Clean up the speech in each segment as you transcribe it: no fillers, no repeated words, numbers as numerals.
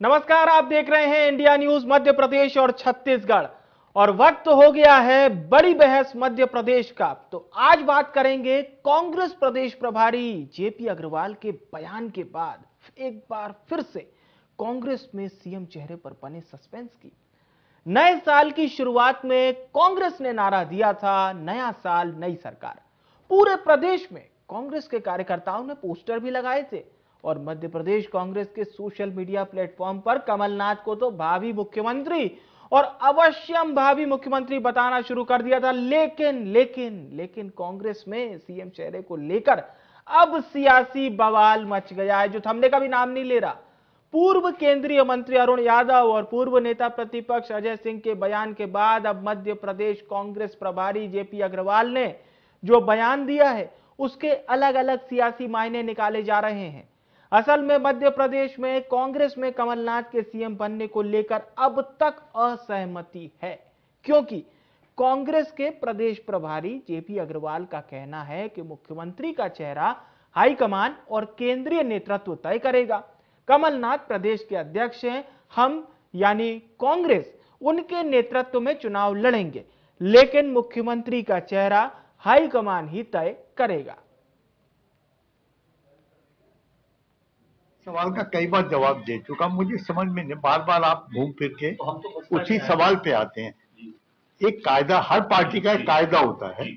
नमस्कार, आप देख रहे हैं इंडिया न्यूज मध्य प्रदेश और छत्तीसगढ़। और वक्त हो गया है बड़ी बहस मध्य प्रदेश का। तो आज बात करेंगे कांग्रेस प्रदेश प्रभारी जेपी अग्रवाल के बयान के बाद एक बार फिर से कांग्रेस में सीएम चेहरे पर बने सस्पेंस की। नए साल की शुरुआत में कांग्रेस ने नारा दिया था, नया साल नई सरकार। पूरे प्रदेश में कांग्रेस के कार्यकर्ताओं ने पोस्टर भी लगाए थे और मध्य प्रदेश कांग्रेस के सोशल मीडिया प्लेटफॉर्म पर कमलनाथ को तो भावी मुख्यमंत्री और अवश्यम भावी मुख्यमंत्री बताना शुरू कर दिया था। लेकिन कांग्रेस में सीएम चेहरे को लेकर अब सियासी बवाल मच गया है, जो थमने का भी नाम नहीं ले रहा। पूर्व केंद्रीय मंत्री अरुण यादव और पूर्व नेता प्रतिपक्ष अजय सिंह के बयान के बाद अब मध्य प्रदेश कांग्रेस प्रभारी जेपी अग्रवाल ने जो बयान दिया है उसके अलग अलग सियासी मायने निकाले जा रहे हैं। असल में मध्य प्रदेश में कांग्रेस में कमलनाथ के सीएम बनने को लेकर अब तक असहमति है, क्योंकि कांग्रेस के प्रदेश प्रभारी जेपी अग्रवाल का कहना है कि मुख्यमंत्री का चेहरा हाईकमान और केंद्रीय नेतृत्व तय करेगा। कमलनाथ प्रदेश के अध्यक्ष हैं, हम यानी कांग्रेस उनके नेतृत्व में चुनाव लड़ेंगे, लेकिन मुख्यमंत्री का चेहरा हाईकमान ही तय करेगा। सवाल का कई बार जवाब दे चुका, मुझे समझ में नहीं, बार बार आप घूम फिर के उसी सवाल पे आते हैं। एक कायदा, हर पार्टी का एक कायदा होता है,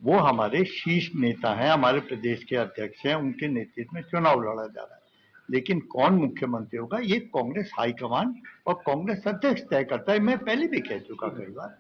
वो हमारे शीर्ष नेता हैं, हमारे प्रदेश के अध्यक्ष हैं, उनके नेतृत्व में चुनाव लड़ा जा रहा है। लेकिन कौन मुख्यमंत्री होगा ये कांग्रेस हाईकमान और कांग्रेस अध्यक्ष तय करता है। मैं पहले भी कह चुका कई बार।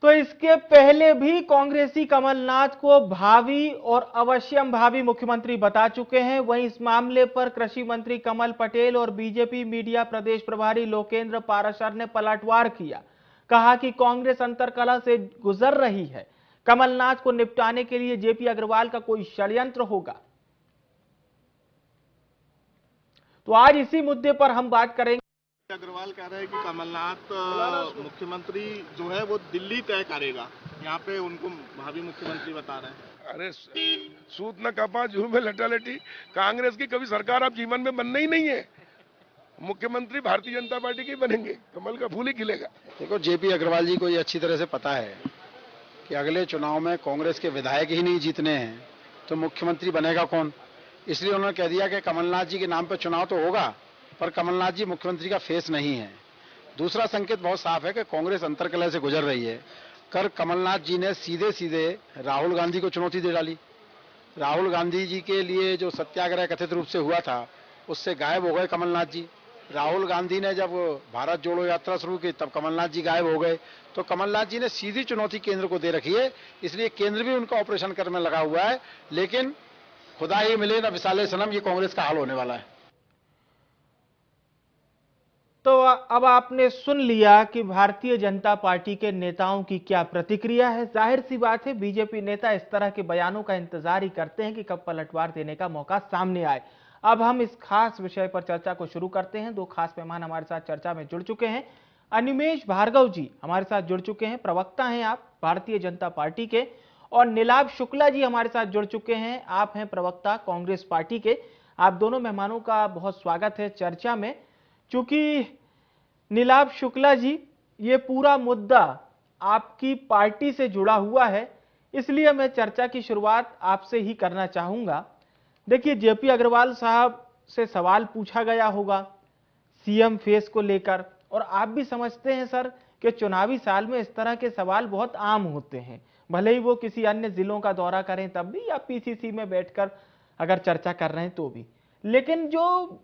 तो इसके पहले भी कांग्रेसी कमलनाथ को भावी और अवश्यम भावी मुख्यमंत्री बता चुके हैं। वहीं इस मामले पर कृषि मंत्री कमल पटेल और बीजेपी मीडिया प्रदेश प्रभारी लोकेंद्र पाराशर ने पलटवार किया। कहा कि कांग्रेस अंतरकलह से गुजर रही है, कमलनाथ को निपटाने के लिए जेपी अग्रवाल का कोई षड्यंत्र होगा। तो आज इसी मुद्दे पर हम बात करेंगे। अग्रवाल कह रहे हैं कि कमलनाथ मुख्यमंत्री जो है वो दिल्ली तय करेगा, यहाँ पे उनको भावी मुख्यमंत्री बता रहे हैं। अरे सूत न कपा जू में लटा लटी, कांग्रेस की कभी सरकार अब जीवन में बनना ही नहीं है। मुख्यमंत्री भारतीय जनता पार्टी के बनेंगे, कमल का फूल ही खिलेगा। देखो, जेपी अग्रवाल जी को ये अच्छी तरह से पता है कि अगले चुनाव में कांग्रेस के विधायक ही नहीं जीतने हैं तो मुख्यमंत्री बनेगा कौन। इसलिए उन्होंने कह दिया कि कमलनाथ जी के नाम पर चुनाव तो होगा, पर कमलनाथ जी मुख्यमंत्री का फेस नहीं है। दूसरा संकेत बहुत साफ है कि कांग्रेस अंतरकलह से गुजर रही है। कर कमलनाथ जी ने सीधे सीधे राहुल गांधी को चुनौती दे डाली। राहुल गांधी जी के लिए जो सत्याग्रह कथित रूप से हुआ था उससे गायब हो गए कमलनाथ जी। राहुल गांधी ने जब भारत जोड़ो यात्रा शुरू की तब कमलनाथ जी गायब हो गए। तो कमलनाथ जी ने सीधी चुनौती केंद्र को दे रखी है, इसलिए केंद्र भी उनका ऑपरेशन करने लगा हुआ है। लेकिन खुदा ही मिले न विसाले सनम, ये कांग्रेस का हाल होने वाला है। तो अब आपने सुन लिया कि भारतीय जनता पार्टी के नेताओं की क्या प्रतिक्रिया है। जाहिर सी बात है, बीजेपी नेता इस तरह के बयानों का इंतजार ही करते हैं कि कब पलटवार देने का मौका सामने आए। अब हम इस खास विषय पर चर्चा को शुरू करते हैं। दो खास मेहमान हमारे साथ चर्चा में जुड़ चुके हैं। अनिमेष भार्गव जी हमारे साथ जुड़ चुके हैं, प्रवक्ता हैं आप भारतीय जनता पार्टी के, और नीलाभ शुक्ला जी हमारे साथ जुड़ चुके हैं, आप हैं प्रवक्ता कांग्रेस पार्टी के। आप दोनों मेहमानों का बहुत स्वागत है चर्चा में। चूंकि नीलाभ शुक्ला जी, ये पूरा मुद्दा आपकी पार्टी से जुड़ा हुआ है, इसलिए मैं चर्चा की शुरुआत आपसे ही करना चाहूंगा। देखिए, जेपी अग्रवाल साहब से सवाल पूछा गया होगा सीएम फेस को लेकर, और आप भी समझते हैं सर कि चुनावी साल में इस तरह के सवाल बहुत आम होते हैं, भले ही वो किसी अन्य जिलों का दौरा करें तब भी, या पीसीसी में बैठकर अगर चर्चा कर रहे हैं तो भी। लेकिन जो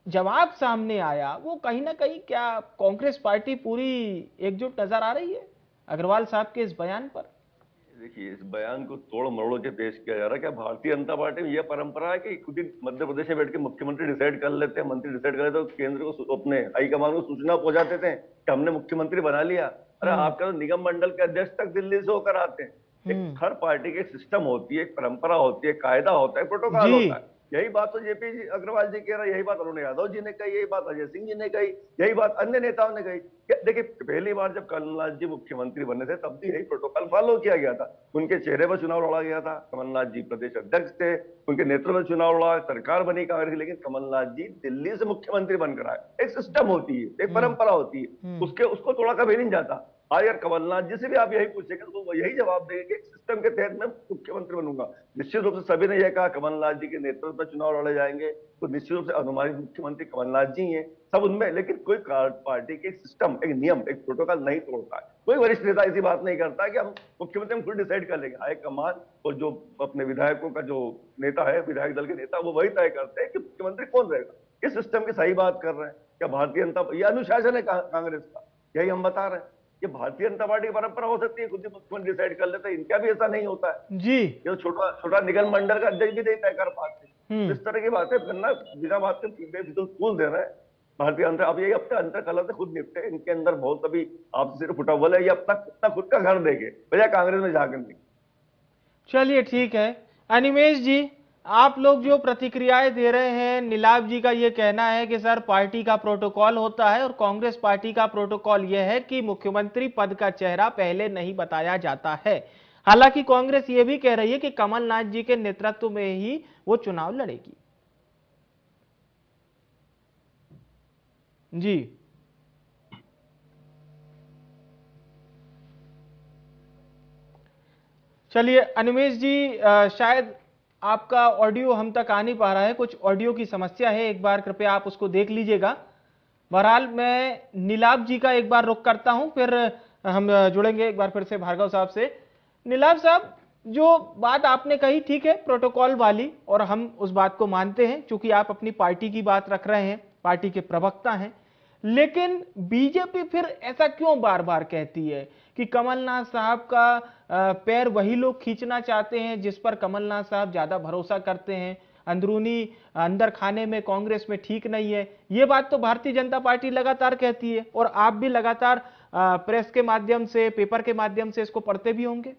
जवाब सामने आया वो कहीं ना कहीं, क्या कांग्रेस पार्टी पूरी एकजुट नजर आ रही है अग्रवाल साहब के इस बयान पर? देखिए, इस बयान को तोड़ मरोड़ के पेश किया जा रहा है। क्या भारतीय जनता पार्टी में यह परंपरा है कि खुद ही मध्य प्रदेश में बैठ के मुख्यमंत्री डिसाइड कर लेते हैं, मंत्री डिसाइड कर लेते हैं, तो केंद्र को अपने हाईकमान को सूचना पहुंचा देते हैं कि हमने मुख्यमंत्री बना लिया। अरे आपका तो निगम मंडल के अध्यक्ष तक दिल्ली से होकर आते हैं। हर पार्टी की एक सिस्टम होती है, एक परंपरा होती है, कायदा होता है, प्रोटोकॉल होता है। यही बात तो जेपी जी अग्रवाल जी कह रहे हैं, यही बात अरुण यादव जी ने कही, यही बात अजय सिंह जी ने कही, यही बात अन्य नेताओं ने कही। देखिए पहली बार जब कमलनाथ जी मुख्यमंत्री बने थे तब भी यही प्रोटोकॉल फॉलो किया गया था। उनके चेहरे पर चुनाव लड़ा गया था, कमलनाथ जी प्रदेश अध्यक्ष थे, उनके नेतृत्व में चुनाव लड़ा, सरकार बनी कांग्रेस की, लेकिन कमलनाथ जी दिल्ली से मुख्यमंत्री बनकर आए। एक सिस्टम होती है, एक परंपरा होती है, उसको तोड़ा कभी नहीं जाता। आज अगर कमलनाथ जी से भी आप यही पूछेंगे तो वो यही जवाब देंगे कि सिस्टम के तहत मैं मुख्यमंत्री बनूंगा। निश्चित रूप से सभी ने यह कहा कमलनाथ जी के नेतृत्व में चुनाव लड़े जाएंगे, तो निश्चित रूप से अनुमानित मुख्यमंत्री कमलनाथ जी हैं सब उनमें, लेकिन कोई पार्टी के सिस्टम, एक नियम, एक प्रोटोकॉल नहीं तोड़ता है। कोई वरिष्ठ नेता ऐसी बात नहीं करता कि हम मुख्यमंत्री हम खुद डिसाइड कर लेंगे। हाईकमान और जो अपने विधायकों का जो नेता है, विधायक दल के नेता, वो वही तय करते हैं कि मुख्यमंत्री कौन रहेगा। इस सिस्टम की सही बात कर रहे हैं क्या भारतीय जनता, ये अनुशासन है कांग्रेस का, यही हम बता रहे हैं। ये भारतीय जनता पार्टी की परंपरा हो सकती है, खुद ही मुख्यमंत्री डिसाइड कर लेते हैं, इनका भी ऐसा नहीं होता है जी। ये छोटा छोटा निगम मंडल का अध्यक्ष भी नहीं तय कर पाते। इस तरह की बातें करना बिना बात के बेफिजूल दे रहे हैं भारतीय जनता। अब ये अपने अंतर कलह से खुद निपटे, इनके अंदर बहुत अभी आपसे सिर्फ फुटबॉल है, ये अपना खुद का घर देखे भैया, कांग्रेस में जाकर नहीं। चलिए ठीक है अनिमेश जी, आप लोग जो प्रतिक्रियाएं दे रहे हैं, नीलाभ जी का ये कहना है कि सर पार्टी का प्रोटोकॉल होता है और कांग्रेस पार्टी का प्रोटोकॉल यह है कि मुख्यमंत्री पद का चेहरा पहले नहीं बताया जाता है। हालांकि कांग्रेस ये भी कह रही है कि कमलनाथ जी के नेतृत्व में ही वो चुनाव लड़ेगी। जी चलिए अनिमेश जी, शायद आपका ऑडियो हम तक आ नहीं पा रहा है, कुछ ऑडियो की समस्या है, एक बार कृपया आप उसको देख लीजिएगा। बहरहाल मैं नीलाभ जी का एक बार रुख करता हूं, फिर हम जुड़ेंगे एक बार फिर से भार्गव साहब से। नीलाभ साहब, जो बात आपने कही ठीक है प्रोटोकॉल वाली, और हम उस बात को मानते हैं क्योंकि आप अपनी पार्टी की बात रख रहे हैं, पार्टी के प्रवक्ता हैं। लेकिन बीजेपी फिर ऐसा क्यों बार बार कहती है कि कमलनाथ साहब का पैर वही लोग खींचना चाहते हैं जिस पर कमलनाथ साहब ज्यादा भरोसा करते हैं, अंदरूनी अंदर खाने में कांग्रेस में ठीक नहीं है। ये बात तो भारतीय जनता पार्टी लगातार कहती है और आप भी लगातार प्रेस के माध्यम से, पेपर के माध्यम से इसको पढ़ते भी होंगे।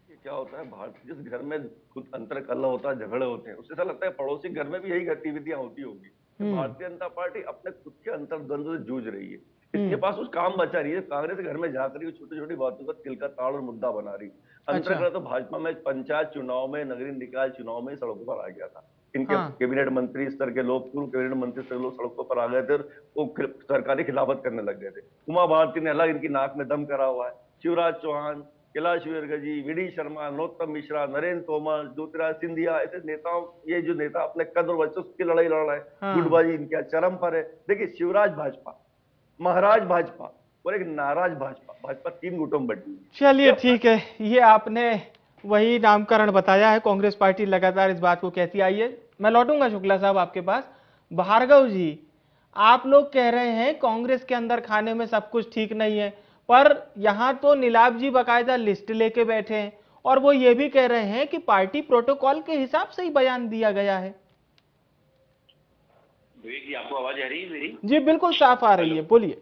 क्या होता है जिस घर में खुद अंतर कलह होता है, झगड़े होते हैं, उससे ऐसा लगता है पड़ोसी घर में भी यही गतिविधियां होती होगी। भारतीय जनता पार्टी अपने खुद के अंतर्द्वंद से जूझ रही है, इसके पास कुछ काम बचा रही है। कांग्रेस के घर में जाकर रही है, छोटी छोटी बातों का तिल का ताड़ और मुद्दा बना रही। अंतर तो भाजपा में पंचायत चुनाव में, नगरीय निकाय चुनाव में सड़कों पर आ गया था। इनके कैबिनेट मंत्री स्तर के लोग, पूर्व कैबिनेट मंत्री स्तर के लोग सड़कों पर आ गए थे और वो सरकारी खिलाफत करने लग गए थे। उमा भारती ने अलग इनकी नाक में दम करा हुआ है। शिवराज चौहान, कैलाश विजयवर्गीय, वीडी शर्मा, नरोत्तम मिश्रा, नरेंद्र तोमर, ज्योतिराज सिंधिया, ऐसे नेताओं, ये जो नेता अपने कद और वर्चस्व की लड़ाई लड़ रहे हैं, गुटबाजी इनके चरम पर है। देखिए शिवराज भाजपा, महाराज भाजपा और एक नाराज भाजपा, भाजपा 3 गुटों में बटी। चलिए ठीक है, ये आपने वही नामकरण बताया है, कांग्रेस पार्टी लगातार इस बात को कहती आई है। मैं लौटूंगा शुक्ला साहब आपके पास। भार्गव जी, आप लोग कह रहे हैं कांग्रेस के अंदर खाने में सब कुछ ठीक नहीं है, पर यहां तो नीलाभ जी बाकायदा लिस्ट लेके बैठे हैं और वो ये भी कह रहे हैं कि पार्टी प्रोटोकॉल के हिसाब से ही बयान दिया गया है। विवेक जी, आपको आवाज आ रही है मेरी? जी बिल्कुल साफ आ रही है, बोलिए।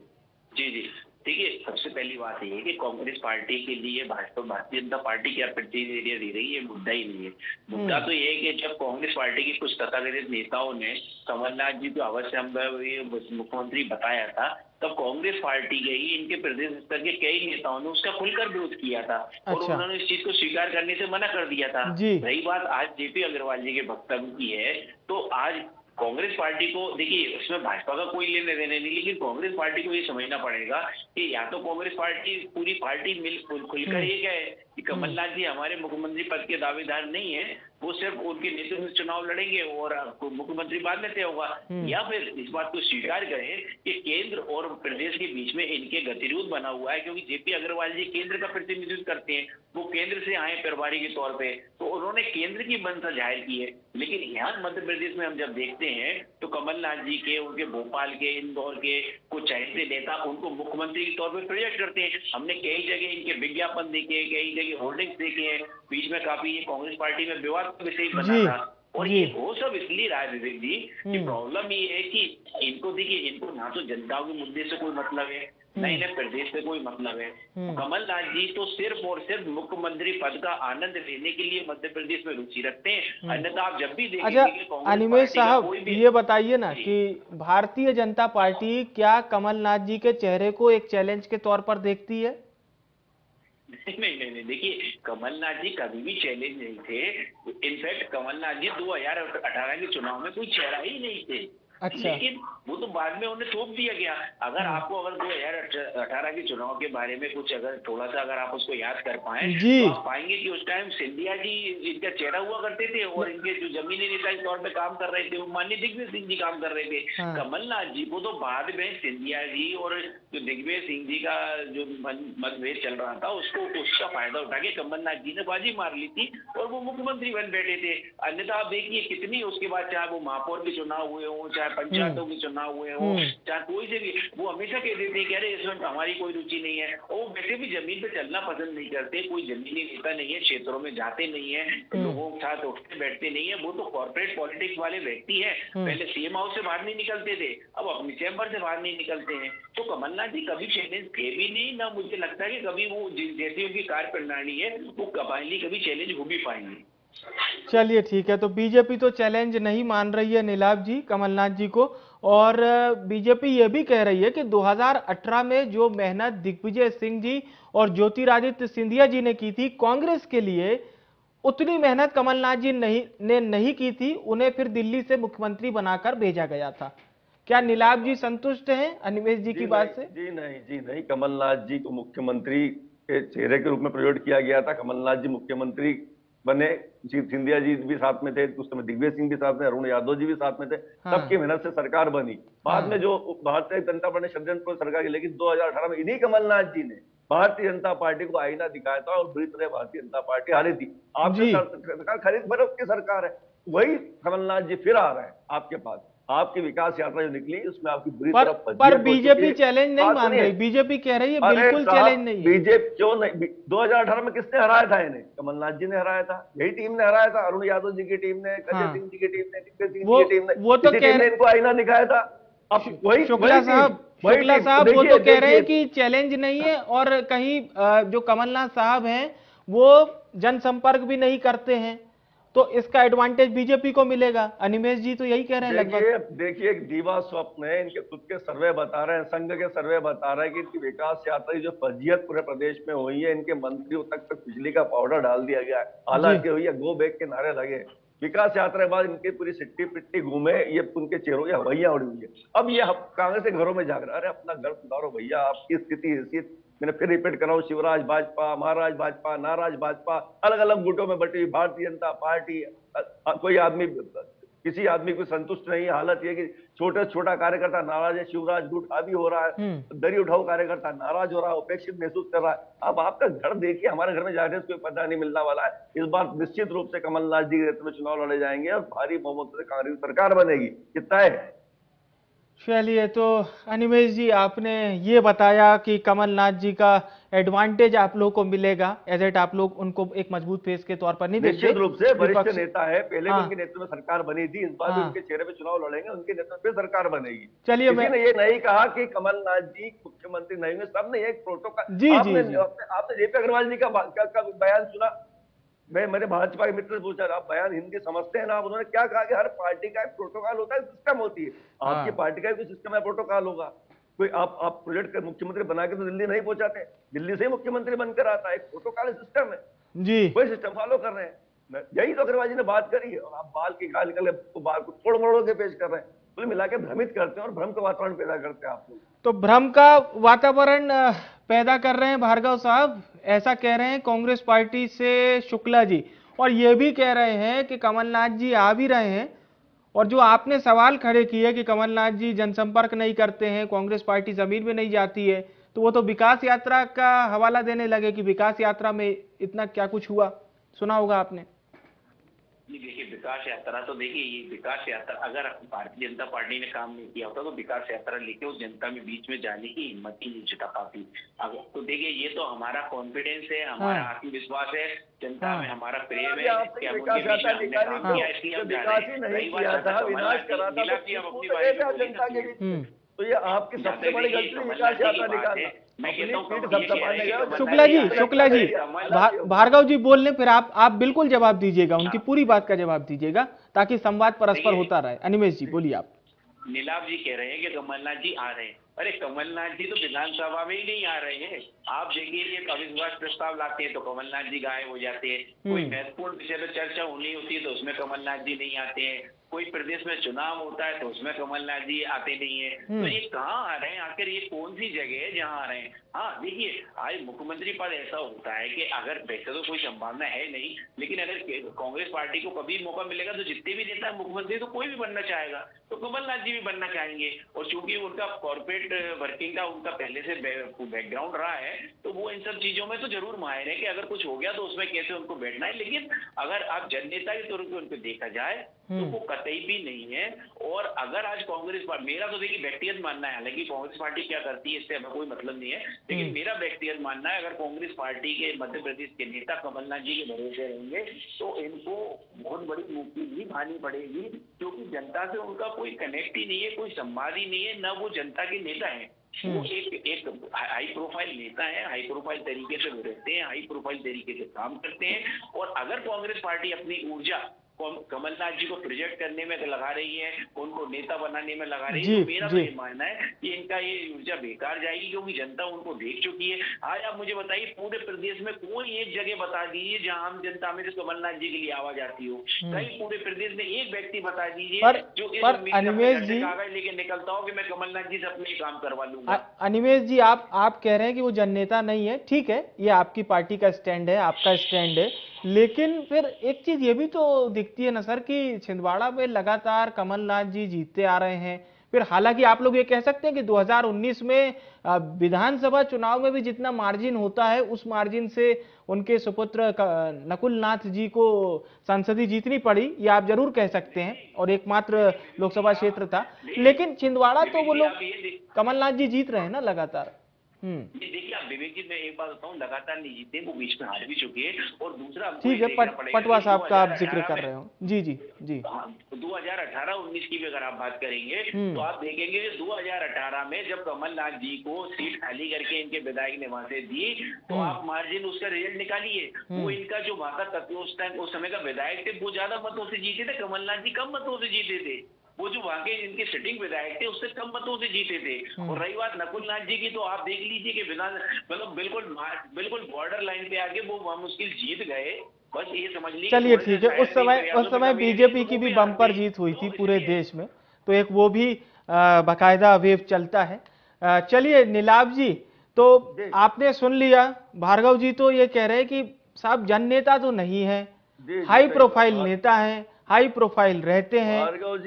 जी जी, देखिए सबसे पहली बात ये है कि कांग्रेस पार्टी के लिए भाजपा, भारतीय जनता पार्टी क्या प्रतिक्रिया दे रही है, मुद्दा ही नहीं है। मुद्दा तो ये है कि जब कांग्रेस पार्टी के कुछ तथाकथित नेताओं ने कमलनाथ जी को अवश्य मुख्यमंत्री बताया था, तब कांग्रेस पार्टी के ही इनके प्रदेश स्तर के कई नेताओं ने उसका खुलकर विरोध किया था। और उन्होंने इस चीज को स्वीकार करने से मना कर दिया था। रही बात आज जेपी अग्रवाल जी के वक्तव्य की है, तो आज कांग्रेस पार्टी को, देखिए इसमें भाजपा का कोई लेने देने नहीं, लेकिन कांग्रेस पार्टी को ये समझना पड़ेगा कि या तो कांग्रेस पार्टी पूरी पार्टी मिल खुलकर ये कहे कि कमलनाथ जी हमारे मुख्यमंत्री पद के दावेदार नहीं है, वो सिर्फ उनके नेतृत्व में चुनाव लड़ेंगे और मुख्यमंत्री बाद में तय होगा, या फिर इस बात को स्वीकार करें कि केंद्र और प्रदेश के बीच में इनके गतिरोध बना हुआ है, क्योंकि जेपी अग्रवाल जी केंद्र का प्रतिनिधित्व करते हैं, वो केंद्र से आए प्रभारी के तौर पे, तो उन्होंने केंद्र की मंशा जाहिर की है। लेकिन यहाँ मध्य प्रदेश में हम जब देखते हैं तो कमलनाथ जी के, उनके भोपाल के, इंदौर के कुछ चहेते नेता उनको मुख्यमंत्री के तौर पर प्रोजेक्ट करते हैं। हमने कई जगह इनके विज्ञापन देखे, कई जगह होर्डिंग्स देखे हैं, बीच में काफी ये कांग्रेस पार्टी में विवाद का विषय बना था। और जी। ये वो सब इसलिए राजनीतिक जी कि प्रॉब्लम ये है कि इनको देखिए, इनको ना तो जनता के मुद्दे से कोई मतलब है, ना इन्हें प्रदेश से कोई मतलब है। कमलनाथ जी तो सिर्फ और सिर्फ मुख्यमंत्री पद का आनंद लेने के लिए मध्य प्रदेश में रुचि रखते हैं। अन्यथा आप जब भी अच्छा देखेंगे कि कांग्रेस अनिमेश पार्टी का साहब, कोई भी ये बताइए ना जी। कि भारतीय जनता पार्टी क्या कमलनाथ जी के चेहरे को एक चैलेंज के तौर पर देखती है? नहीं, देखिए कमलनाथ जी कभी भी चैलेंज नहीं थे। इनफैक्ट कमलनाथ जी 2018 के चुनाव में कोई चेहरा ही नहीं थे। अच्छा। लेकिन वो तो बाद में उन्हें थोप दिया गया। अगर आपको अगर 2018 के चुनाव के बारे में कुछ अगर थोड़ा सा अगर आप उसको याद कर पाए जी। तो आप पाएंगे कि उस टाइम सिंधिया जी इनका चेहरा हुआ करते थे और इनके जो जमीनी नेता के तौर पे काम कर रहे थे वो माननीय दिग्विजय सिंह जी काम कर रहे थे। हाँ। कमलनाथ जी को तो बाद में सिंधिया जी और जो दिग्विजय सिंह जी का जो मतभेद चल रहा था उसका फायदा उठा के कमलनाथ जी ने बाजी मार ली थी और वो मुख्यमंत्री बन बैठे थे। अन्यथा आप देखिए कितनी उसके बाद चाहे वो महापौर के चुनाव हुए हों, चाहे पंचायतों के चुनाव हुए हों, चाहे कोई से भी, वो हमेशा कहते थे कि अरे इसमें हमारी कोई रुचि नहीं है। और वो वैसे भी जमीन पे चलना पसंद नहीं करते, कोई जमीनी नेता नहीं है, क्षेत्रों में जाते नहीं है, लोगों के साथ उठते बैठते नहीं है। वो तो कॉर्पोरेट पॉलिटिक्स वाले व्यक्ति हैं। पहले सीएम हाउस से बाहर नहीं निकलते थे, अब अपनी चैम्बर से बाहर नहीं निकलते हैं। तो कमलनाथ जी कभी चैलेंज थे भी नहीं, ना मुझे लगता है कि कभी वो जैसी उनकी कार्य प्रणाली है वो कभी चैलेंज हो भी पाएंगे। चलिए ठीक है, तो बीजेपी तो चैलेंज नहीं मान रही है नीलाभ जी कमलनाथ जी को, और बीजेपी ये भी कह रही है कि 2018 में जो मेहनत दिग्विजय सिंह जी और ज्योतिरादित्य सिंधिया जी ने की थी कांग्रेस के लिए, उतनी मेहनत कमलनाथ जी नहीं की थी। उन्हें फिर दिल्ली से मुख्यमंत्री बनाकर भेजा गया था। क्या नीलाभ जी संतुष्ट हैं अनिमेश जी की बात से? जी नहीं, कमलनाथ जी को मुख्यमंत्री के चेहरे के रूप में प्रयोग किया गया था। कमलनाथ जी मुख्यमंत्री बने, सिंधिया जी भी साथ में थे, उस समय दिग्विजय सिंह भी साथ में, अरुण यादव जी भी साथ में थे। हाँ। सबकी मेहनत से सरकार बनी। बाद में जो भारतीय जनता पार्टी ने षड्यंत्र सरकार की, लेकिन 2018 में इन्हीं कमलनाथ जी ने भारतीय जनता पार्टी को आईना दिखाया था और बुरी तरह भारतीय जनता पार्टी हारी थी। आपकी सरकार खरीद फरोख्त की सरकार है, वही कमलनाथ जी फिर आ रहे हैं आपके पास। आपकी विकास यात्रा जो निकली उसमें आपकी बुरी तरह पर बीजेपी चैलेंज नहीं मान रही। बीजेपी कह रही है बिल्कुल चैलेंज नहीं है। बीजेपी क्यों नहीं? 2018 में किसने हराया था इन्हें? कमलनाथ जी ने हराया था, यही टीम ने हराया था, अरुण यादव जी की टीम ने, कजय सिंह जी की टीम ने, दिग्विजय सिंह जी की टीम ने, वो तो टीम ने इनको आईना दिखाया था। अब वही शुक्ला साहब वो तो कह रहे हैं कि चैलेंज नहीं है, और कहीं जो कमलनाथ साहब हैं वो जनसंपर्क भी नहीं करते हैं, तो इसका एडवांटेज बीजेपी को मिलेगा। अनिमेश जी तो यही कह रहे हैं लगभग। देखिए एक दीवा स्वप्न है, इनके खुद के सर्वे बता रहे हैं, संघ के सर्वे बता रहे हैं कि इनकी विकास यात्रा जो फर्जियत पूरे प्रदेश में हुई है, इनके मंत्रियों तक बिजली का पाउडर डाल दिया गया है, हालांकि हुई है, गो बैक के नारे लगे। विकास यात्रा के बाद इनकी पूरी सिट्टी पिट्टी घूमे, ये उनके चेहरों की हवैया उड़ी हुई है। अब ये कांग्रेस के घरों में जाग रहा है, अरे अपना घर सुधारो भैया, आपकी स्थिति हैसियत मैंने फिर रिपीट कर रहा हूं, शिवराज भाजपा, महाराज भाजपा, नाराज भाजपा, अलग अलग गुटों में बटी भारतीय जनता पार्टी। कोई आदमी किसी आदमी को संतुष्ट नहीं है। हालत यह कि छोटे छोटा कार्यकर्ता नाराज है, शिवराज गुट हावी हो रहा है, दरी उठाओ कार्यकर्ता नाराज हो रहा है, उपेक्षित महसूस कर रहा है। अब आपका घर देखिए, हमारे घर में जाने से कोई पता नहीं मिलने वाला है। इस बार निश्चित रूप से कमलनाथ जी के नेतृत्व में चुनाव लड़े जाएंगे और भारी बहुमत से कांग्रेस सरकार बनेगी, कितना है। चलिए, तो अनिमेश जी आपने ये बताया कि कमलनाथ जी का एडवांटेज आप लोगों को मिलेगा, एजेट आप लोग उनको एक मजबूत फेस के तौर पर नहीं देखते। निश्चित रूप से वरिष्ठ नेता है, पहले भी उनके नेतृत्व में सरकार बनी थी, इस बार भी उनके चेहरे पे चुनाव लड़ेंगे, उनके नेतृत्व में सरकार बनेगी। चलिए, किसी ने ये नहीं कहा कि कमलनाथ जी मुख्यमंत्री नहीं हुए, सबने एक प्रोटोकॉल। आपने जेपी अग्रवाल जी का बयान सुना? मैं मेरे भाजपा के मित्र से पूछा, आप बयान हिंदी समझते हैं ना? आप उन्होंने क्या कहा कि हर पार्टी का एक प्रोटोकॉल होता है, सिस्टम होती है। आपकी पार्टी का भी सिस्टम है, प्रोटोकॉल होगा। कोई आप प्रोजेक्ट का मुख्यमंत्री बना के तो दिल्ली नहीं पहुंचाते, दिल्ली से ही मुख्यमंत्री बनकर आता है, एक प्रोटोकॉल सिस्टम है जी, वही सिस्टम फॉलो कर रहे हैं। यही तो अग्रवाल जी ने बात करी है, और आप बाल की गाल निकल बाल को तोड़ मरोड़ के पेश कर रहे हैं, कुल मिला के भ्रमित करते हैं और भ्रम का वातावरण पैदा करते हैं आप लोग। तो भ्रम का वातावरण पैदा कर रहे हैं भार्गव साहब, ऐसा कह रहे हैं कांग्रेस पार्टी से शुक्ला जी, और ये भी कह रहे हैं कि कमलनाथ जी आ भी रहे हैं, और जो आपने सवाल खड़े किए कि कमलनाथ जी जनसंपर्क नहीं करते हैं, कांग्रेस पार्टी जमीन में नहीं जाती है, तो वो तो विकास यात्रा का हवाला देने लगे कि विकास यात्रा में इतना क्या कुछ हुआ, सुना होगा आपने। ये देखिए विकास यात्रा तो देखिए, ये विकास यात्रा अगर भारतीय जनता पार्टी ने काम नहीं किया होता तो विकास यात्रा लेके उस जनता में बीच में जाने की हिम्मत ही नहीं जुटा पाती। अगर तो देखिए ये तो हमारा कॉन्फिडेंस है, हमारा हाँ। आत्मविश्वास है, जनता हाँ। में हमारा प्रेम अभी है आपने कि हम विकास उनके बीच में यात्रा हमने निकाली काम थी, किया, इसलिए जो हम जा विकास रहे ही हैं। नहीं रही बात किया था, डॉक्टर विनाश कमलनाथ करा जी, था, नीला तो जी आप वो अपनी तो बारे ये में था बोलिए जनता ना के प्लीज। बीच में। तो ये आपकी जहाँ सबसे तक बड़ी देखिए गलती है, कमलनाथ विकास जी की यात्रा बात है, निकालना। मैं अपनी कहता हूँ पीठ ये कह रहे थपथपाने हैं कि गए, कमलनाथ शुक्ला जी, जी शुक्ला जी, कमल भार्गव जी बोल लें, फिर आप बिल्कुल जवाब दीजिएगा, उनकी पूरी बात का जवाब दीजिएगा ताकि संवाद परस्पर देखिए, होता रहे। अनिमेष जी बोलिए आप। नीलाभ जी कह रहे हैं कि कमलनाथ जी आ रहे हैं। अरे कमलनाथ जी तो विधानसभा में ही नहीं आ रहे हैं। आप देखिए ये अविश्वास प्रस्ताव लाते हैं तो कमलनाथ जी गायब हो जाते हैं। कोई महत्वपूर्ण विषय पर चर्चा होनी होती है तो उसमें कमलनाथ जी नहीं आते हैं। कोई प्रदेश में चुनाव होता है तो उसमें कमलनाथ जी आते नहीं है। तो ये कहाँ आ रहे हैं आखिर, ये कौन सी जगह है जहाँ आ रहे हैं? हाँ देखिए, आज मुख्यमंत्री पद ऐसा होता है कि अगर वैसे तो कोई संभावना है नहीं, लेकिन अगर कांग्रेस पार्टी को कभी मौका मिलेगा तो जितने भी नेता मुख्यमंत्री तो कोई भी बनना चाहेगा, तो कमलनाथ जी भी बनना चाहेंगे। और चूंकि उनका कॉर्पोरेट वर्किंग का उनका पहले से बैकग्राउंड रहा है तो वो इन सब चीजों में तो जरूर माहिर है कि अगर कुछ हो गया तो उसमें कैसे उनको बैठना है। लेकिन अगर आप जननेता के तौर पर उनको देखा जाए तो वो कतई भी नहीं है। और अगर आज कांग्रेस पार्टी, मेरा तो देखिए व्यक्तिगत मानना है, हालांकि कांग्रेस पार्टी क्या करती है इससे हमें कोई मतलब नहीं है, लेकिन मेरा व्यक्तिगत मानना है अगर कांग्रेस पार्टी के मध्य प्रदेश के नेता कमलनाथ जी के भरोसे रहेंगे तो इनको बहुत बड़ी मुक्ति भी भानी पड़ेगी, क्योंकि जनता से उनका कोई कनेक्ट ही नहीं है, कोई संवाद ही नहीं है, न वो जनता के नेता है। वो एक हाई प्रोफाइल नेता है, हाई प्रोफाइल तरीके से वो रहते हैं, हाई प्रोफाइल तरीके से काम करते हैं। और अगर कांग्रेस पार्टी अपनी ऊर्जा कमलनाथ जी को प्रोजेक्ट करने में लगा रही है, उनको नेता बनाने में लगा रही है, तो मेरा तो ये मानना है कि इनका ये ऊर्जा बेकार जाएगी, क्योंकि जनता उनको देख चुकी है। आज आप मुझे बताइए पूरे प्रदेश में कोई एक जगह बता दीजिए जहां आम जनता में से कमलनाथ जी के लिए आवाज आती हो। कहीं पूरे प्रदेश में एक व्यक्ति बता दीजिए जो इस अनिमेष जी कागज लेके निकलता हो कि मैं कमलनाथ जी से अपने काम करवा लूंगा। अनिमेष जी आप कह रहे हैं कि वो जननेता नहीं है, ठीक है, ये आपकी पार्टी का स्टैंड है, आपका स्टैंड है, लेकिन फिर एक चीज ये भी तो दिखती है ना सर कि छिंदवाड़ा में लगातार कमलनाथ जी जीतते आ रहे हैं। फिर हालांकि आप लोग ये कह सकते हैं कि 2019 में विधानसभा चुनाव में भी जितना मार्जिन होता है उस मार्जिन से उनके सुपुत्र नकुल नाथ जी को संसदीय जीतनी पड़ी, ये आप जरूर कह सकते हैं, और एकमात्र लोकसभा क्षेत्र था, लेकिन छिंदवाड़ा तो वो लोग कमलनाथ जी जीत रहे हैं ना लगातार। देखिए आप विवेक जी, मैं एक बात बताऊं, लगातार नहीं जीते, वो बीच में हार भी चुके हैं। और दूसरा ठीक है, पटवा साहब का आप जिक्र कर रहे हो। जी जी जी। 2018-19 की भी अगर आप बात करेंगे तो आप देखेंगे 2018 में जब कमलनाथ जी को सीट खाली करके इनके विधायक ने वहां से दी तो आप मार्जिन उसका रिजल्ट निकालिए। वो इनका जो वहां का तत्व उस समय का विधायक थे वो ज्यादा मतों से जीते थे, कमलनाथ जी कम मतों से जीते थे। वो जो वहां के इनके सिटिंग विधायक थे उससे कम मतों से जीते थे। और रही बात नकुल नाथ जी की, तो आप देख लीजिए कि विधान मतलब बिल्कुल बॉर्डर लाइन पे आके वो वहां मुश्किल जीत गए। बस ये समझ लीजिए। चलिए ठीक है, उस समय बीजेपी की भी बम्पर जीत हुई थी पूरे देश में, तो एक वो भी बाकायदा वेव चलता है। चलिए नीलाभ जी, तो आपने सुन लिया, भार्गव जी तो ये कह रहे हैं कि साहब जन नेता तो नहीं है, हाई प्रोफाइल नेता है, हाई प्रोफाइल रहते हैं। भार्गव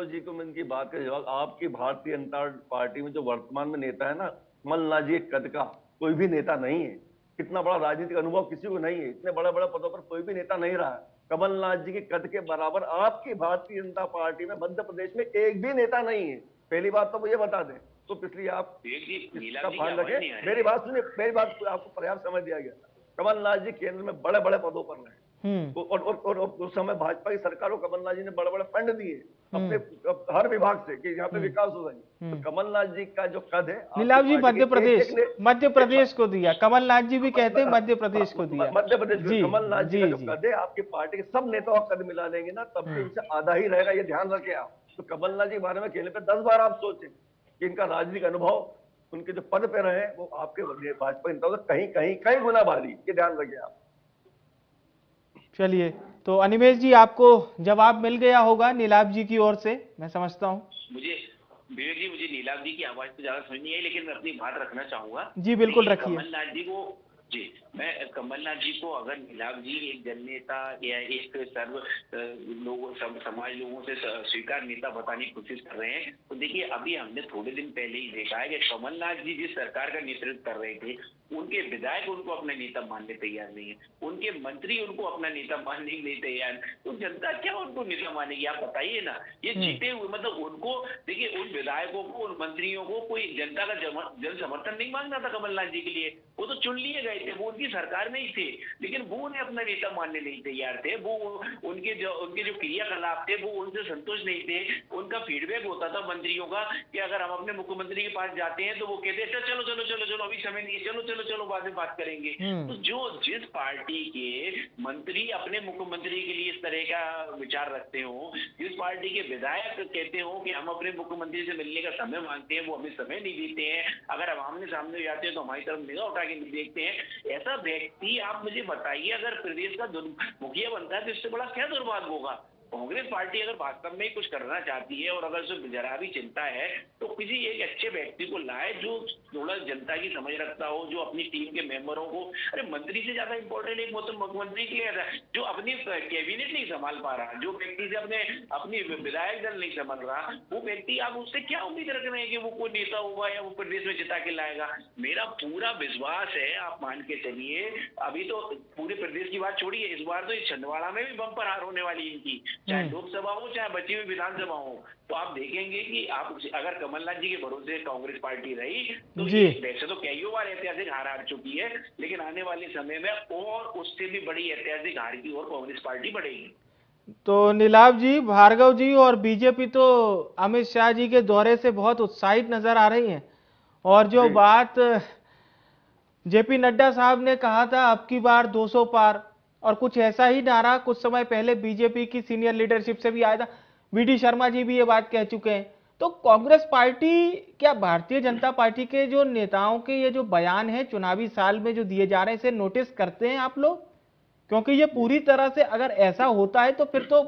जी को मैं इनकी बात का जवाब, आपकी भारतीय जनता पार्टी में जो वर्तमान में नेता है ना, कमलनाथ जी कद का कोई भी नेता नहीं है। इतना बड़ा राजनीतिक अनुभव किसी को नहीं है, इतने बड़े बड़े पदों पर कोई भी नेता नहीं रहा। कमलनाथ जी के कद के बराबर आपकी भारतीय जनता पार्टी में मध्य प्रदेश में एक भी नेता नहीं है। पहली बात तो मुझे बता दें, तो पिछली आप इसका ध्यान रखें। मेरी बात सुनिए, मेरी बात आपको पर्याप्त समझ दिया गया। कमलनाथ जी केंद्र में बड़े बड़े पदों पर रहे, और उस समय भाजपा की सरकार को कमलनाथ जी ने बड़े बड़े फंड दिए अपने हर विभाग से कि यहाँ पे विकास हो सके। तो कमलनाथ जी का जो कद है, नीलाभ जी मध्य प्रदेश को दिया, कमलनाथ जी भी कहते हैं मध्य प्रदेश को दिया, मध्य प्रदेश को कमलनाथ जी का जो कद है, आपकी पार्टी के सब नेताओं का कद मिला लेंगे ना तब भी इनसे आधा ही रहेगा, ये ध्यान रखें आप। तो कमलनाथ जी के बारे में कहने पे 10 बार आप सोचें कि इनका राजनीतिक अनुभव, उनके जो पद पे रहे वो आपके भाजपा नेताओं से कहीं गुना भारी, ये ध्यान रखें आप। चलिए, तो अनिमेष जी आपको जवाब मिल गया होगा नीलाभ जी की ओर से, मैं समझता हूँ। मुझे विवेक जी, मुझे नीलाभ जी की आवाज तो ज्यादा समझ नहीं आई, लेकिन मैं अपनी बात रखना चाहूंगा। जी बिल्कुल रखिए। कमलनाथ जी को, जी मैं कमलनाथ जी को, अगर नीलाभ जी एक जननेता या एक सर्व लोगों समाज लोगों से स्वीकार नेता बताने की कोशिश कर रहे हैं, तो देखिए अभी हमने थोड़े दिन पहले ही देखा है कि कमलनाथ जी जिस सरकार का नेतृत्व कर रहे थे उनके विधायक उनको अपना नेता मानने तैयार नहीं है, उनके मंत्री उनको अपना नेता मानने के लिए तैयार है, तो जनता क्या उनको नेता मानेगी? आप बताइए ना। ये जीते हुए मतलब उनको देखिए, उन विधायकों को, उन मंत्रियों को कोई जनता का जन समर्थन नहीं मांगना था कमलनाथ जी के लिए। वो तो चुन लिए गए थे, वो उनकी सरकार में ही थे, लेकिन वो उन्हें अपना नेता मानने नहीं तैयार थे। वो उनके जो क्रियाकलाप थे वो उनसे संतुष्ट नहीं थे। उनका फीडबैक होता था मंत्रियों का कि अगर हम अपने मुख्यमंत्री के पास जाते हैं तो वो कहते हैं चलो चलो चलो चलो अभी समय नहीं है, चलो चलो चलो बाद में बात करेंगे। तो जिस पार्टी के मंत्री अपने मुख्यमंत्री के लिए इस तरह का विचार रखते हो, जिस पार्टी के विधायक कहते हो कि हम अपने मुख्यमंत्री से मिलने का समय मांगते हैं, वो हमें समय नहीं देते हैं, अगर हम आमने सामने जाते हैं तो हमारी तरफ निगाह उठा के नहीं देखते हैं, ऐसा व्यक्ति आप मुझे बताइए अगर प्रदेश का मुखिया बनता है तो इससे बड़ा क्या दुर्भाग्य होगा? कांग्रेस पार्टी अगर वास्तव में कुछ करना चाहती है और अगर उसे जरा भी चिंता है तो किसी एक अच्छे व्यक्ति को लाए जो थोड़ा जनता की समझ रखता हो, जो अपनी टीम के मेंबरों को, अरे मंत्री से ज्यादा इंपॉर्टेंट एक मुख्यमंत्री के लिए जो अपनी कैबिनेट नहीं संभाल पा रहा, जो व्यक्ति से अपनी विधायक दल नहीं संभाल रहा, वो व्यक्ति आप उससे क्या उम्मीद रख रहे हैं कि वो कोई नेता होगा या वो प्रदेश में जिता के लाएगा? मेरा पूरा विश्वास है, आप मान के चलिए। अभी तो पूरे प्रदेश की बात छोड़िए, इस बार तो ये छिंदवाड़ा में भी बम्पर हार होने वाली इनकी, चाहे लोकसभा हो चाहे बची हुई विधानसभा हो। तो आप देखेंगे कि आप अगर कमलनाथ जी के भरोसे कांग्रेस पार्टी रही तो वैसे तो कई बार ऐतिहासिक हार चुकी है, लेकिन आने वाले समय में और उससे भी बड़ी ऐतिहासिक हार की ओर कांग्रेस पार्टी बढ़ेगी। तो नीलाभ जी, भार्गव जी और बीजेपी तो अमित शाह जी के दौरे से बहुत उत्साहित नजर आ रही हैं, और जो बात जेपी नड्डा साहब ने कहा था अब की बार 200 पार, और कुछ ऐसा ही नारा कुछ समय पहले बीजेपी की सीनियर लीडरशिप से भी आया था। वीडी शर्मा जी भी ये बात कह चुके हैं। तो कांग्रेस पार्टी, क्या भारतीय जनता पार्टी के जो नेताओं के ये जो बयान है चुनावी साल में जो दिए जा रहे हैं, इसे नोटिस करते हैं आप लोग? क्योंकि ये पूरी तरह से अगर ऐसा होता है तो फिर तो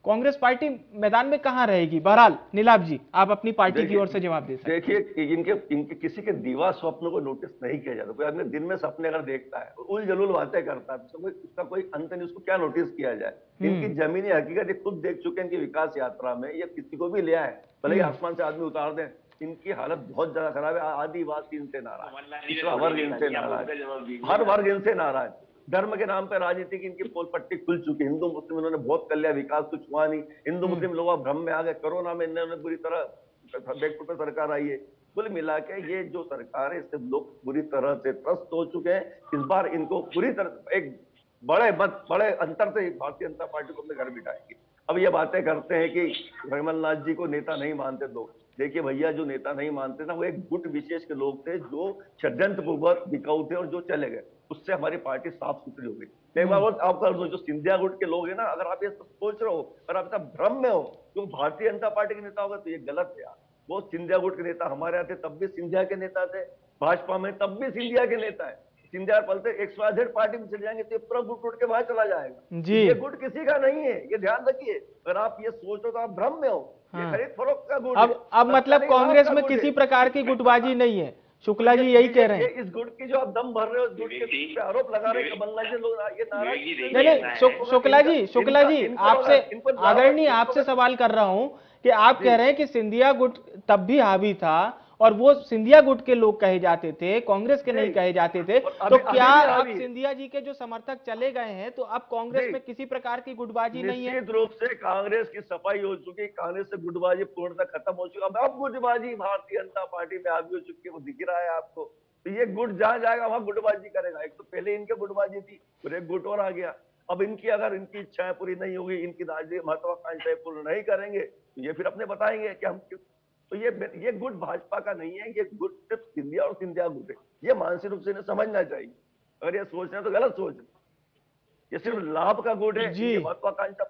कांग्रेस पार्टी मैदान में कहां रहेगी। बहरहाल नीलाभ जी, आप अपनी पार्टी की ओर से जवाब दे सकते हैं। देखिए, इनके किसी के दीवा स्वप्न को नोटिस नहीं किया जाता। कोई आदमी दिन में सपने अगर देखता है, उल जलूल बातें करता है, तो उसका कोई अंत नहीं, उसको क्या नोटिस किया जाए? इनकी जमीनी हकीकत ये खुद देख चुके हैं इनकी विकास यात्रा में। ये किसी को भी ले आए, भले ही आसमान से आदमी उतार दें, इनकी हालत बहुत ज्यादा खराब है। आदिवासी इनसे नाराज, हर वर्ग इनसे नाराज, हर वर्ग इनसे नाराज। धर्म के नाम पर राजनीति की इनकी पोल पट्टी खुल चुकी है। हिंदू मुस्लिम इन्होंने बहुत कर लिया, विकास कुछ हुआ नहीं। हिंदू मुस्लिम लोग भ्रम में आ गए। कोरोना में इन्होंने बुरी तरह बैकफुट पे सरकार आई है। कुल मिला के ये जो सरकार है इससे लोग बुरी तरह से त्रस्त हो चुके हैं। इस बार इनको पूरी तरह एक बड़े अंतर से भारतीय जनता पार्टी को अपने घर बिठाएंगे। अब ये बातें करते हैं कि कमलनाथ जी को नेता नहीं मानते लोग। देखिए भैया, जो नेता नहीं मानते ना, वो एक गुट विशेष के लोग थे जो षड्यंत्रपूर्वक बिकाऊ थे और जो चले गए। उससे हमारी पार्टी साफ सुथरी हो गई। एक बार आपका जो सिंधिया गुट के लोग हैं ना, अगर आप ये सोच रहे हो और आप भ्रम में हो तो भारतीय जनता पार्टी के नेता होगा, तो ये गलत है यार। वो सिंधिया गुट के नेता हमारे यहाँ थे, तब भी सिंधिया के नेता थे। भाजपा में तब भी सिंधिया के नेता है। सिंधिया पलते XYZ पार्टी में चले जाएंगे तो पूरा गुट उठ के बाहर चला जाएगा जी। ये गुट किसी का नहीं है, ये ध्यान रखिए। अगर आप ये सोचो तो आप भ्रम में हो। ये खरीद फरोख्त का गुट। अब मतलब कांग्रेस में किसी प्रकार की गुटबाजी नहीं है, शुक्ला जी यही कह रहे हैं। इस गुट की जो आप दम भर रहे हो, गुट के आरोप लगा रहे हैं कमलनाथ जी लोग, ये नाराज नहीं। शुक्ला जी आपसे, आदरणीय आपसे सवाल कर रहा हूं कि आप कह रहे हैं कि सिंधिया गुट तब भी हावी था और वो सिंधिया गुट के लोग कहे जाते थे, कांग्रेस के नहीं कहे जाते थे। तो क्या अब सिंधिया जी के जो समर्थक चले गए हैं तो अब कांग्रेस में किसी प्रकार की गुटबाजी नहीं है? निश्चित रूप से कांग्रेस की सफाई हो चुकी, कांग्रेस से गुटबाजी पूर्णतः खत्म हो चुका। अब गुटबाजी भारतीय जनता पार्टी में आगे हो चुकी है, वो दिख रहा है आपको। तो ये गुट जहां जाएगा वहां गुटबाजी करेगा। एक तो पहले इनके गुटबाजी थी, फिर एक गुट और आ गया। अब इनकी अगर इनकी इच्छाएं पूरी नहीं होगी, इनकी राजनीतिक महत्वाकांक्षाएं पूर्ण नहीं करेंगे तो ये फिर अपने बताएंगे कि हम। तो ये गुट भाजपा का नहीं है, ये गुट सिर्फ सिंधिया और सिंधिया गुट है। ये मानसिक रूप से इन्हें समझना चाहिए। अगर ये सोच रहे हैं तो गलत सोच रहे। ये सिर्फ लाभ का गुट है, ये महत्वाकांक्षा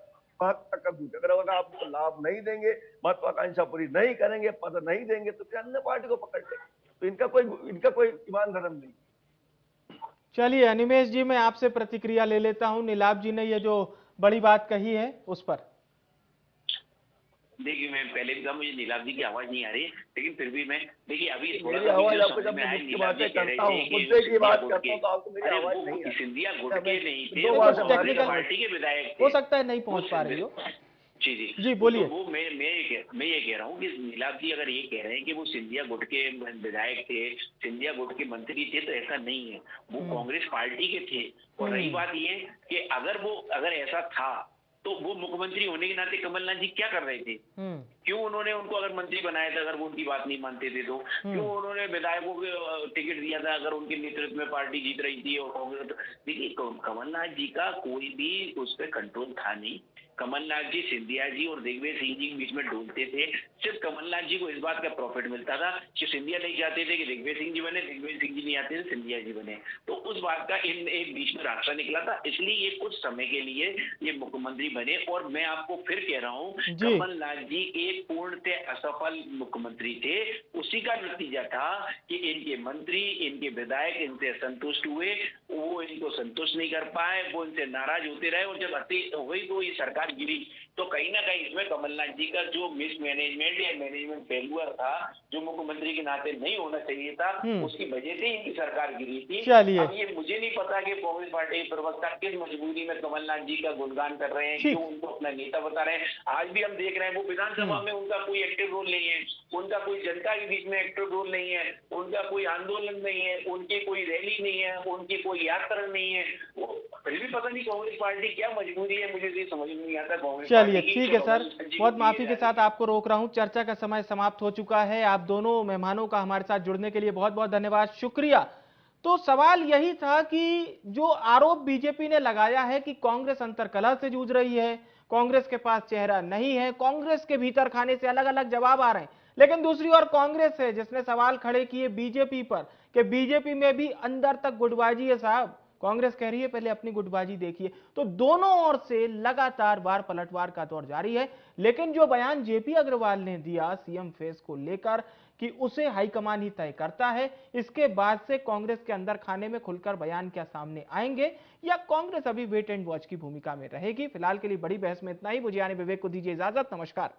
का गुट है। अगर आप लाभ नहीं देंगे, महत्वाकांक्षा पूरी नहीं करेंगे, पद नहीं देंगे, तो फिर अन्य पार्टी को पकड़ लेंगे। तो इनका कोई ईमान धर्म नहीं। चलिए अनिमेश जी, मैं आपसे प्रतिक्रिया ले लेता हूं। नीलाभ जी ने ये जो बड़ी बात कही है उस पर। देखिए, मैं पहले भी कहा मुझे नीलाभ जी की आवाज नहीं आ रही, लेकिन फिर भी मैं देखिए अभी मेरी आवाज आपको जब मैं मुख्य बातें करता हूं, मुद्दे की बात करता हूं तो आपको मेरी आवाज नहीं आ रही। सिंधिया गुट के नहीं थे, टेक्निकल पार्टी के विधायक हो सकता है नहीं पहुंच पा रही हो। जी बोलिए। तो वो मैं ये कह रहा हूँ कि नीलाभ जी अगर ये कह रहे हैं कि वो सिंधिया गुट के विधायक थे, सिंधिया गुट के मंत्री थे, तो ऐसा नहीं है। वो कांग्रेस पार्टी के थे। और रही बात ये कि अगर ऐसा था तो वो मुख्यमंत्री होने के नाते कमलनाथ जी क्या कर रहे थे? क्यों उन्होंने उनको अगर मंत्री बनाया था, अगर वो उनकी बात नहीं मानते थे तो? क्यों उन्होंने विधायकों को टिकट दिया था अगर उनके नेतृत्व में पार्टी जीत रही थी? और कांग्रेस, देखिए कमलनाथ जी का कोई भी उस पर कंट्रोल था नहीं। कमलनाथ जी सिंधिया जी और दिग्विजय सिंह जी के बीच में ढूंढते थे। सिर्फ कमलनाथ जी को इस बात का प्रॉफिट मिलता था कि सिंधिया नहीं चाहते थे कि दिग्विजय सिंह जी बने, दिग्विजय सिंह जी नहीं आते थे सिंधिया जी बने। तो उस बात का इन एक बीच में रास्ता निकला था, इसलिए ये कुछ समय के लिए ये मुख्यमंत्री बने। और मैं आपको फिर कह रहा हूँ, कमलनाथ जी एक पूर्णतः असफल मुख्यमंत्री थे। उसी का नतीजा था कि इनके मंत्री, इनके विधायक इनसे असंतुष्ट हुए, वो इनको संतुष्ट नहीं कर पाए, वो इनसे नाराज होते रहे। और जब हुई तो ये सरकार गिरी, तो कहीं ना कहीं इसमें कमलनाथ जी का जो मिसमैनेजमेंट या मैनेजमेंट फेल्यूर था, जो मुख्यमंत्री के नाते नहीं होना चाहिए था, उसकी वजह से इनकी सरकार गिरी थी। अब ये मुझे नहीं पता कि कांग्रेस पार्टी के प्रवक्ता किस मजबूरी में कमलनाथ जी का गुणगान कर रहे हैं, क्यों उनको अपना नेता बता रहे हैं। आज भी हम देख रहे हैं वो विधानसभा में उनका कोई एक्टिव रोल नहीं है, उनका कोई जनता के बीच में एक्टिव रोल नहीं है, उनका कोई आंदोलन नहीं है, उनकी कोई रैली नहीं है, उनकी कोई यात्रा नहीं है। वो फिर भी पता नहीं कांग्रेस पार्टी क्या मजबूरी है, मुझे ये समझ में नहीं आता। कांग्रेस चलिए ठीक है सर, बहुत माफी के साथ आपको रोक रहा हूं, चर्चा का समय समाप्त हो चुका है। आप दोनों मेहमानों का हमारे साथ जुड़ने के लिए बहुत बहुत धन्यवाद, शुक्रिया। तो सवाल यही था कि जो आरोप बीजेपी ने लगाया है कि कांग्रेस अंतर्कलह से जूझ रही है, कांग्रेस के पास चेहरा नहीं है, कांग्रेस के भीतर खाने से अलग अलग जवाब आ रहे हैं, लेकिन दूसरी ओर कांग्रेस है जिसने सवाल खड़े किए बीजेपी पर कि बीजेपी में भी अंदर तक गुटबाजी है साहब। कांग्रेस कह रही है पहले अपनी गुटबाजी देखिए। तो दोनों ओर से लगातार वार पलटवार का दौर जारी है। लेकिन जो बयान जेपी अग्रवाल ने दिया सीएम फेस को लेकर कि उसे हाईकमान ही तय करता है, इसके बाद से कांग्रेस के अंदर खाने में खुलकर बयान क्या सामने आएंगे या कांग्रेस अभी वेट एंड वॉच की भूमिका में रहेगी। फिलहाल के लिए बड़ी बहस में इतना ही। मुझे यानी विवेक को दीजिए इजाजत, नमस्कार।